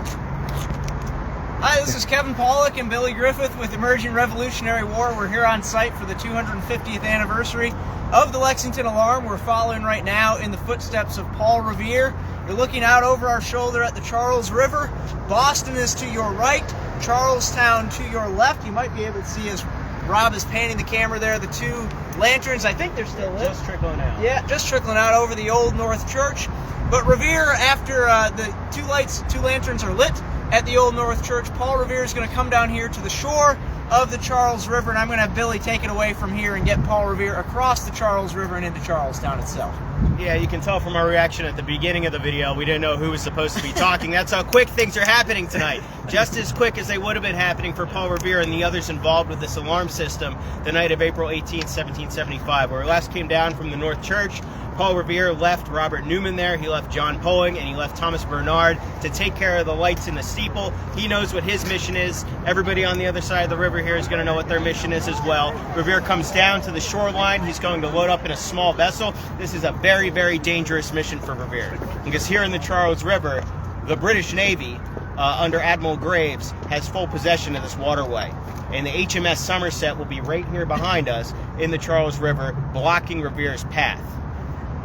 Hi, this is Kevin Pollock and Billy Griffith with Emerging Revolutionary War. We're here on site for the 250th anniversary of the Lexington Alarm. We're following right now in the footsteps of Paul Revere. You're looking out over our shoulder at the Charles River. Boston is to your right, Charlestown to your left. You might be able to see as Rob is panning the camera there, the two lanterns. I think they're still lit. Just trickling out. Yeah, just trickling out over the Old North Church. But Revere, after the two lanterns are lit at the Old North Church, Paul Revere is going to come down here to the shore of the Charles River, and I'm going to have Billy take it away from here and get Paul Revere across the Charles River and into Charlestown itself. Yeah, you can tell from our reaction at the beginning of the video, we didn't know who was supposed to be talking. That's how quick things are happening tonight. Just as quick as they would have been happening for Paul Revere and the others involved with this alarm system the night of April 18, 1775, where he last came down from the North Church. Paul Revere left Robert Newman there, he left John Poling, and he left Thomas Bernard to take care of the lights in the steeple. He knows what his mission is. Everybody on the other side of the river here is going to know what their mission is as well. Revere comes down to the shoreline. He's going to load up in a small vessel. This is a very, very dangerous mission for Revere, because here in the Charles River, the British Navy, under Admiral Graves, has full possession of this waterway. And the HMS Somerset will be right here behind us in the Charles River, blocking Revere's path.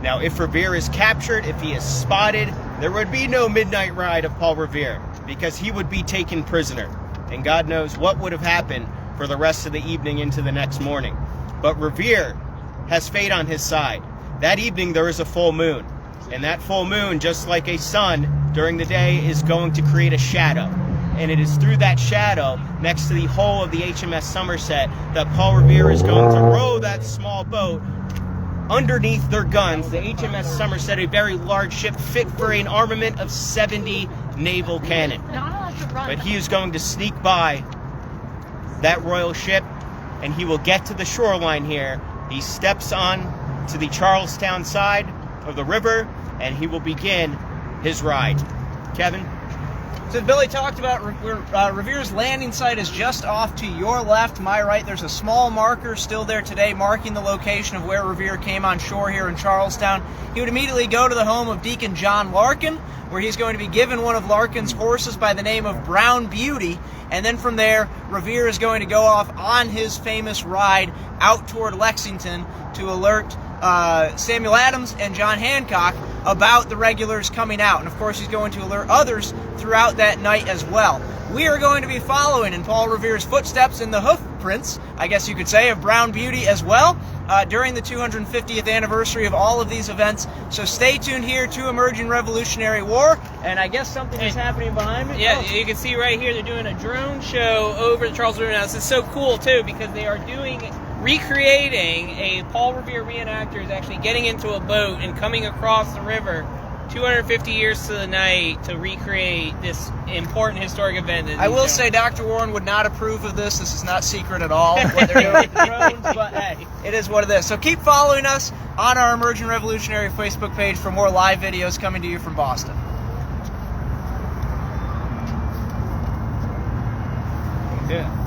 Now, if Revere is captured, if he is spotted, there would be no midnight ride of Paul Revere, because he would be taken prisoner. And God knows what would have happened for the rest of the evening into the next morning. But Revere has fate on his side. That evening there is a full moon. And that full moon, just like a sun during the day, is going to create a shadow. And it is through that shadow, next to the hull of the HMS Somerset, that Paul Revere is going to row that small boat underneath their guns. The HMS Somerset, a very large ship fit for an armament of 70 naval cannon. But he is going to sneak by that royal ship, and he will get to the shoreline here. He steps on to the Charlestown side of the river, and he will begin his ride. Kevin? So Billy talked about Revere's landing site is just off to your left, my right. There's a small marker still there today marking the location of where Revere came on shore here in Charlestown. He would immediately go to the home of Deacon John Larkin, where he's going to be given one of Larkin's horses by the name of Brown Beauty. And then from there, Revere is going to go off on his famous ride out toward Lexington to alert Samuel Adams and John Hancock about the regulars coming out. And of course, he's going to alert others throughout that night as well. We are going to be following in Paul Revere's footsteps in the hoof prints, I guess you could say, of Brown Beauty as well, during the 250th anniversary of all of these events. So stay tuned here to Emerging Revolutionary War, and I guess something is happening behind me. Yeah, you can see right here they're doing a drone show over the Charles River. Now, this is so cool, too, because they are recreating a Paul Revere reenactor is actually getting into a boat and coming across the river 250 years to the night to recreate this important historic event. I will say Dr. Warren would not approve of this. This is not secret at all, what they're doing with the drones, but hey, it is what it is. So keep following us on our Emerging Revolutionary Facebook page for more live videos coming to you from Boston. Yeah.